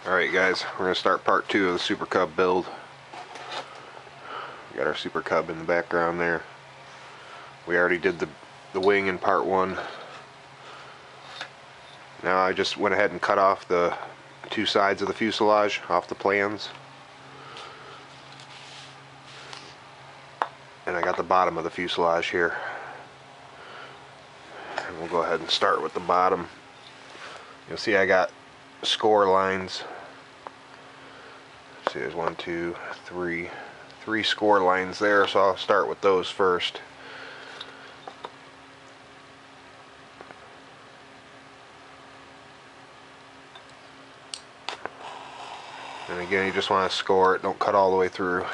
Alright guys, we're going to start part 2 of the Super Cub build. We got our Super Cub in the background there. We already did the wing in part 1. Now I just went ahead and cut off the two sides of the fuselage off the plans. And I got the bottom of the fuselage here. And we'll go ahead and start with the bottom. You'll see I got score lines. See, there's 1, 2, 3. 3 score lines there, so I'll start with those first. And again, you just want to score it, don't cut all the way through.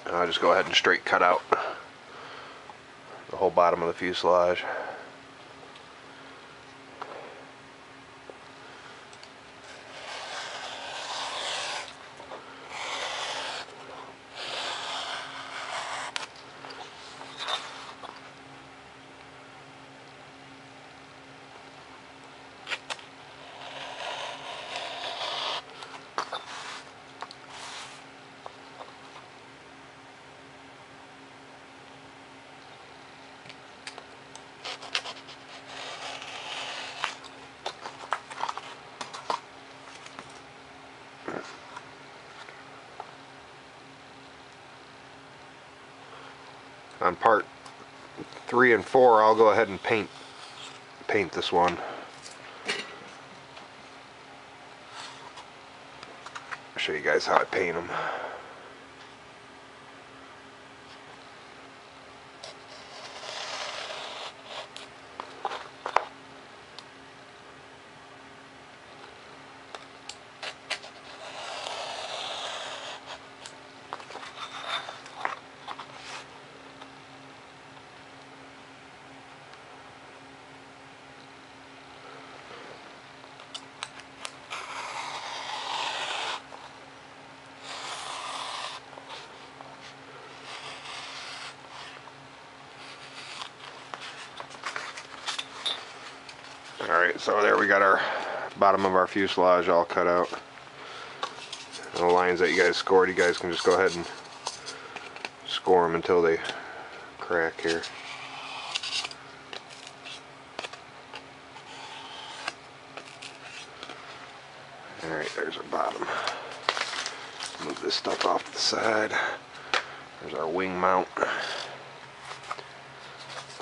And I'll just go ahead and straight cut out the whole bottom of the fuselage. On part 3 and 4, I'll go ahead and paint this one. I'll show you guys how I paint them. Alright, so there we got our bottom of our fuselage all cut out. And the lines that you guys scored, you guys can just go ahead and score them until they crack here. Alright, there's our bottom. Move this stuff off to the side. There's our wing mount.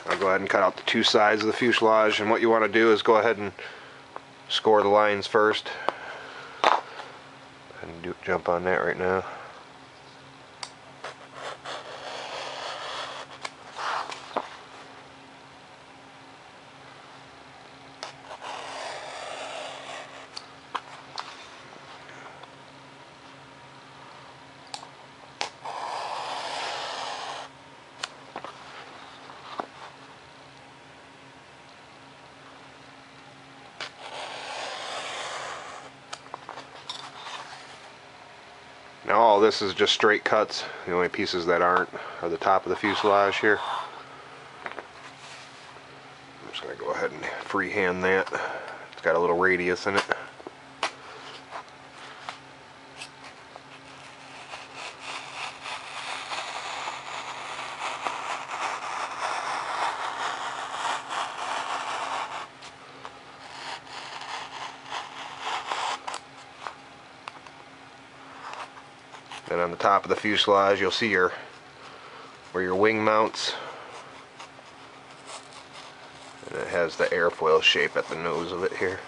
I'll go ahead and cut out the two sides of the fuselage, and what you want to do is go ahead and score the lines first. And jump on that right now. Now all this is just straight cuts. The only pieces that aren't are the top of the fuselage here. I'm just going to go ahead and freehand that. It's got a little radius in it. Then on the top of the fuselage, you'll see where your wing mounts, and it has the airfoil shape at the nose of it here.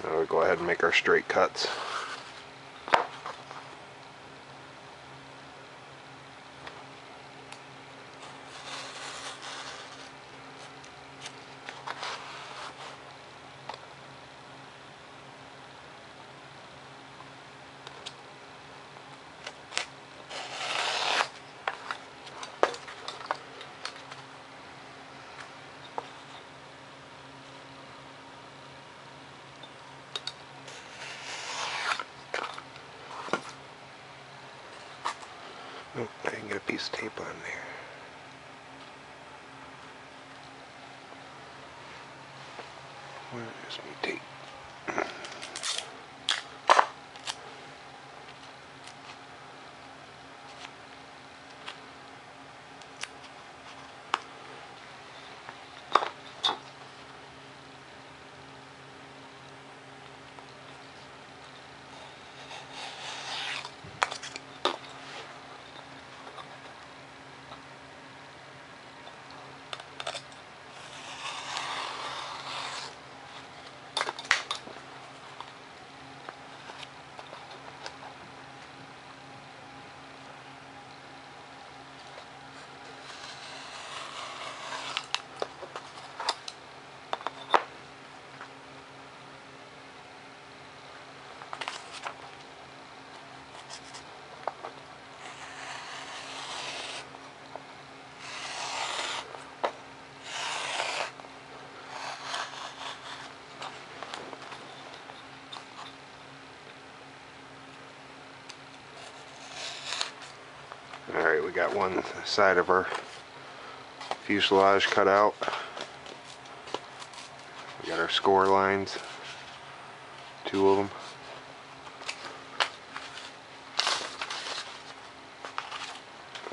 Now we'll go ahead and make our straight cuts. I can get a piece of tape on there. Where's my tape? Alright, we got one side of our fuselage cut out. We got our score lines, 2 of them.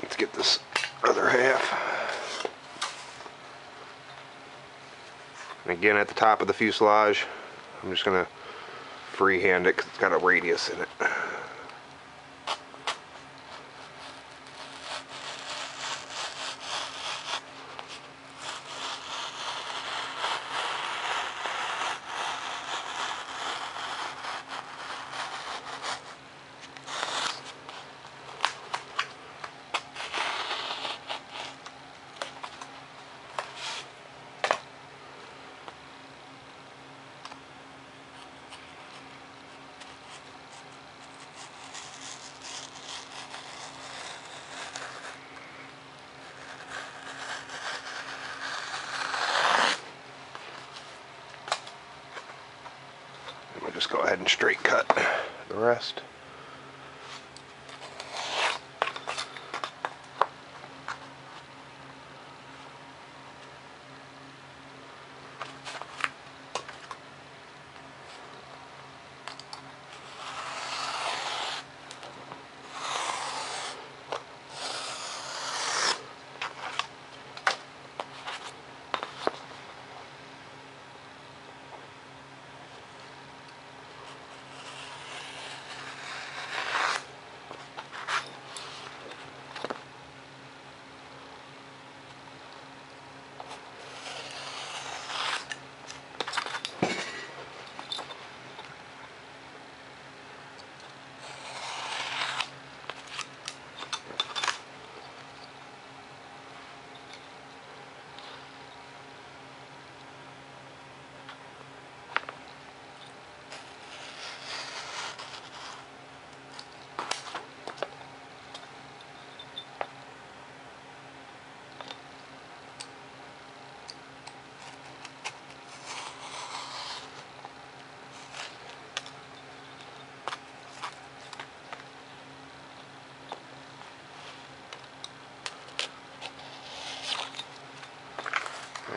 Let's get this other half. And again, at the top of the fuselage, I'm just going to freehand it because it's got a radius in it. We'll just go ahead and straight cut the rest.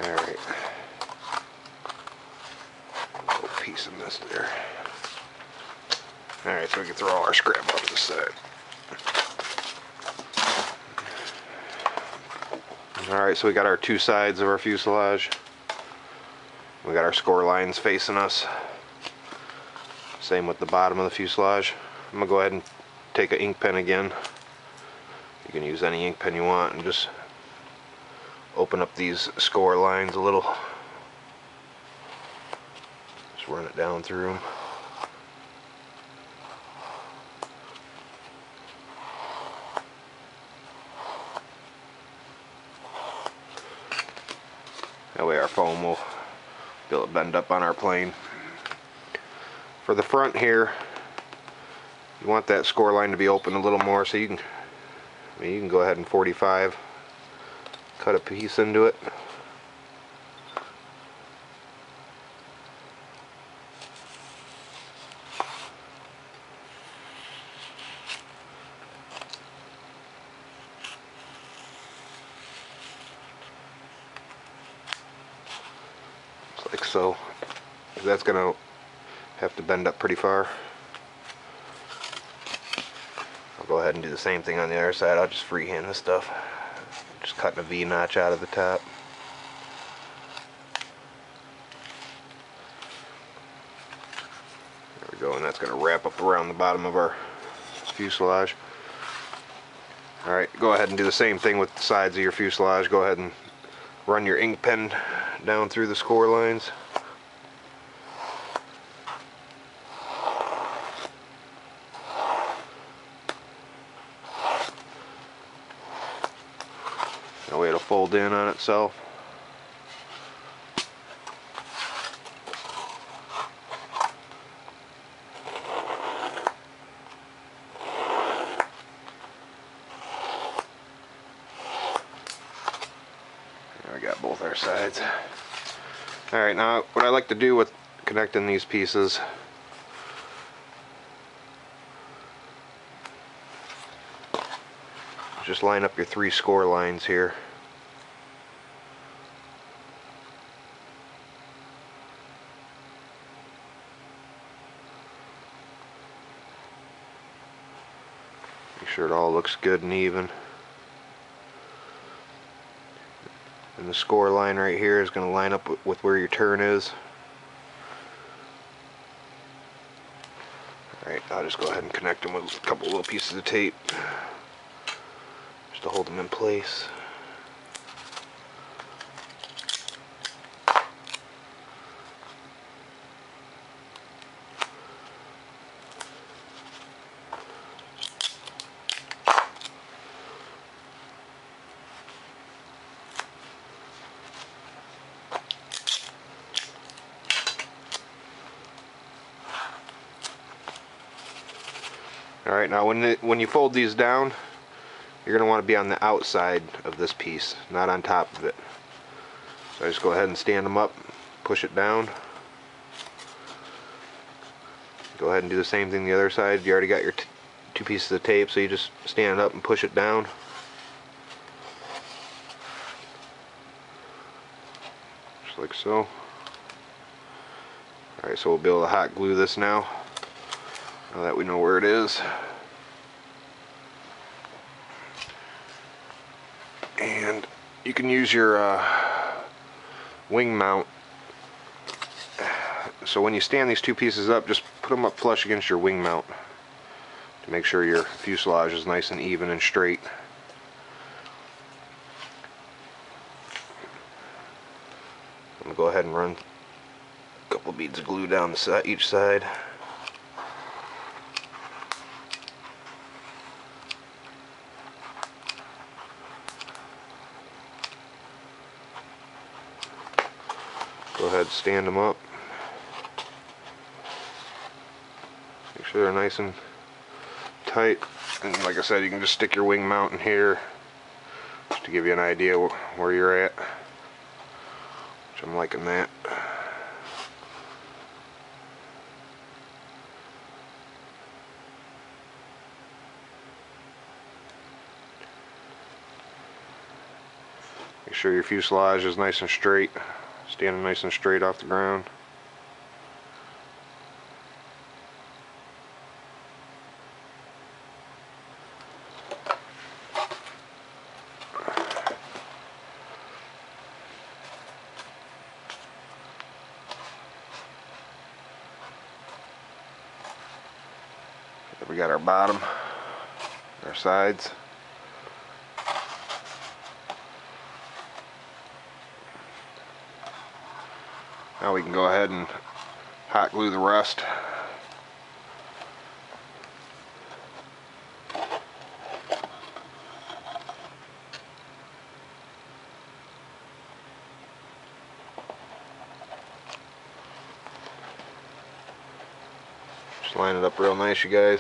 Alright. Little piece of this there. Alright, so we can throw all our scrap off to the side. Alright, so we got our 2 sides of our fuselage. We got our score lines facing us. Same with the bottom of the fuselage. I'm going to go ahead and take an ink pen again. You can use any ink pen you want and just open up these score lines a little. Just run it down through them. That way our foam will be able to bend up on our plane. For the front here, you want that score line to be open a little more, so you can go ahead and 45, cut a piece into it. so that's gonna have to bend up pretty far. I'll go ahead and do the same thing on the other side. I'll just freehand this stuff. Just cutting a V-notch out of the top. There we go, and that's going to wrap up around the bottom of our fuselage. Alright, go ahead and do the same thing with the sides of your fuselage. Go ahead and run your ink pen down through the score lines. That way it'll fold in on itself. There we got both our sides. Alright, now what I like to do with connecting these pieces, just line up your 3 score lines here. Make sure it all looks good and even. And the score line right here is going to line up with where your turn is. Alright, I'll just go ahead and connect them with a couple little pieces of tape just to hold them in place. Alright, now when you fold these down, you're going to want to be on the outside of this piece, not on top of it. So I just go ahead and stand them up, push it down. Go ahead and do the same thing the other side. You already got your 2 pieces of tape, so you just stand it up and push it down. Just like so. Alright, so we'll be able to hot glue this now that we know where it is. And you can use your wing mount. So when you stand these 2 pieces up, just put them up flush against your wing mount to make sure your fuselage is nice and even and straight. I'm going to go ahead and run a couple beads of glue down each side. Go ahead, stand them up. Make sure they're nice and tight. And like I said, you can just stick your wing mount in here just to give you an idea where you're at. Which I'm liking that. Make sure your fuselage is nice and straight. Standing nice and straight off the ground. There we got our bottom, our sides. Now we can go ahead and hot glue the rest. Just line it up real nice, you guys.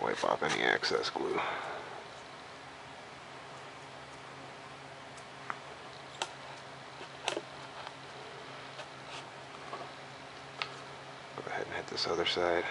Wipe off any excess glue. Go ahead and hit the this other side.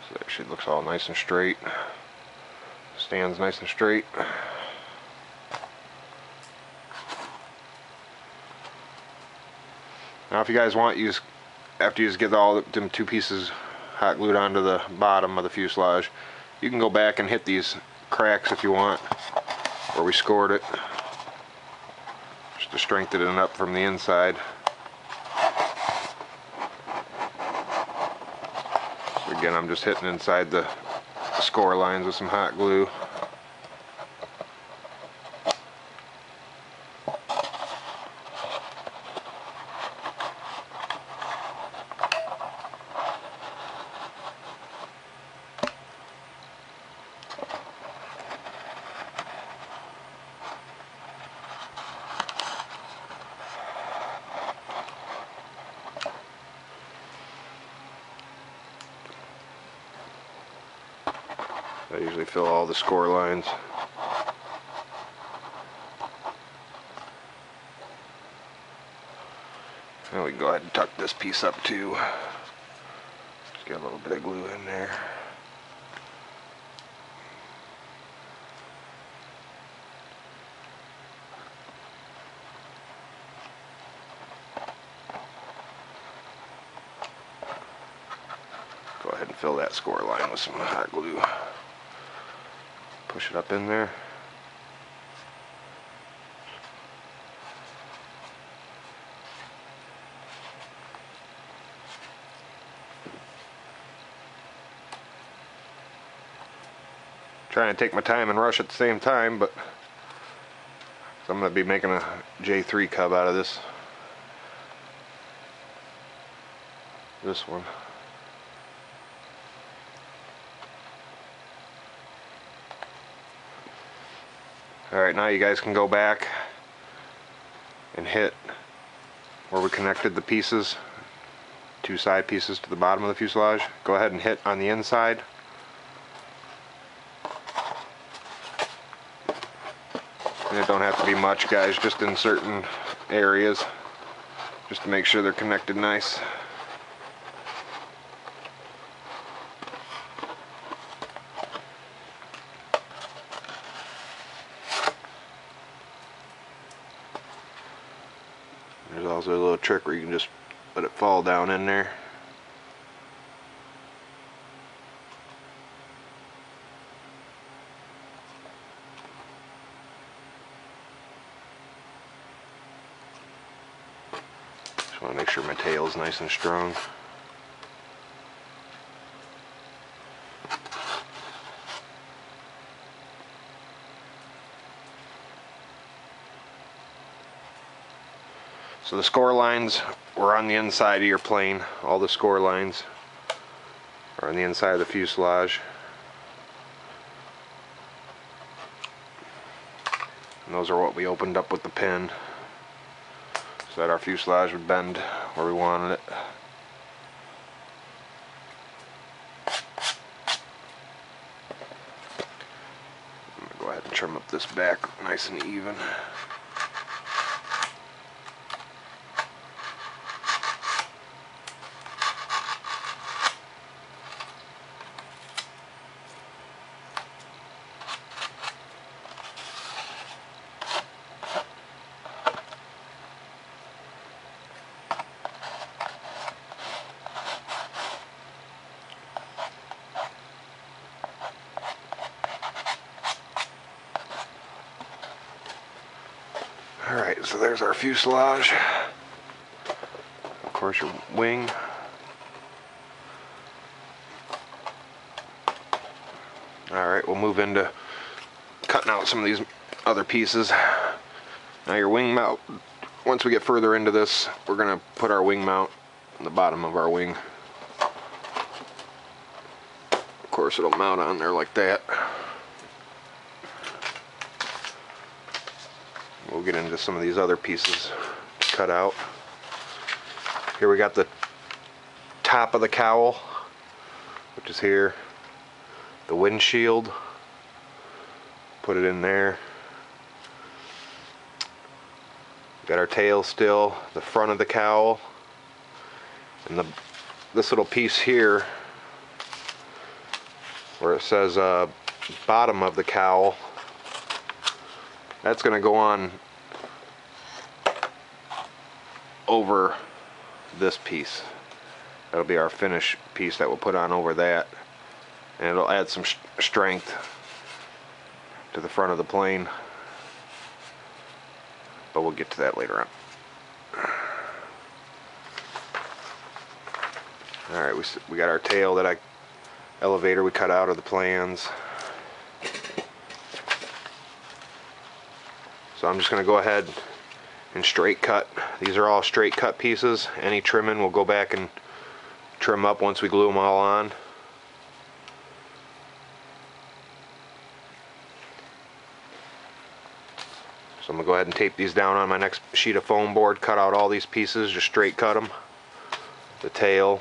So it actually looks all nice and straight. Stands nice and straight. Now if you guys want, after you just get all them two pieces hot glued onto the bottom of the fuselage, you can go back and hit these cracks if you want, where we scored it, just to strengthen it up from the inside. So again, I'm just hitting inside the score lines with some hot glue. I usually fill all the score lines. And we can go ahead and tuck this piece up too. Just get a little bit of glue in there. Go ahead and fill that score line with some hot glue. Push it up in there. Trying to take my time and rush at the same time, but I'm going to be making a J3 cub out of this one. Alright, now you guys can go back and hit where we connected the pieces, two side pieces to the bottom of the fuselage. Go ahead and hit on the inside. And it don't have to be much, guys, just in certain areas, just to make sure they're connected nice. There's also a little trick where you can just let it fall down in there. Just want to make sure my tail is nice and strong. So the score lines were on the inside of your plane. All the score lines are on the inside of the fuselage. And those are what we opened up with the pin, so that our fuselage would bend where we wanted it. I'm going to go ahead and trim up this back nice and even. Alright, so there's our fuselage. Of course, your wing. Alright, we'll move into cutting out some of these other pieces. Now your wing mount, once we get further into this, we're going to put our wing mount the bottom of our wing. Of course it'll mount on there like that. We'll get into some of these other pieces to cut out. Here we got the top of the cowl, which is here. The windshield, put it in there. Got our tail still, the front of the cowl, and this little piece here where it says bottom of the cowl, that's going to go on over this piece. That'll be our finish piece that we'll put on over that, and it'll add some strength to the front of the plane, but we'll get to that later on. Alright, we got our tail elevator we cut out of the plans. So I'm just going to go ahead and straight cut. These are all straight cut pieces. Any trimming we'll go back and trim up once we glue them all on. So I'm going to go ahead and tape these down on my next sheet of foam board, cut out all these pieces, just straight cut them, the tail,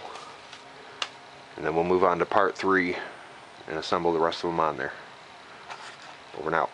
and then we'll move on to part 3 and assemble the rest of them on there. Over and out.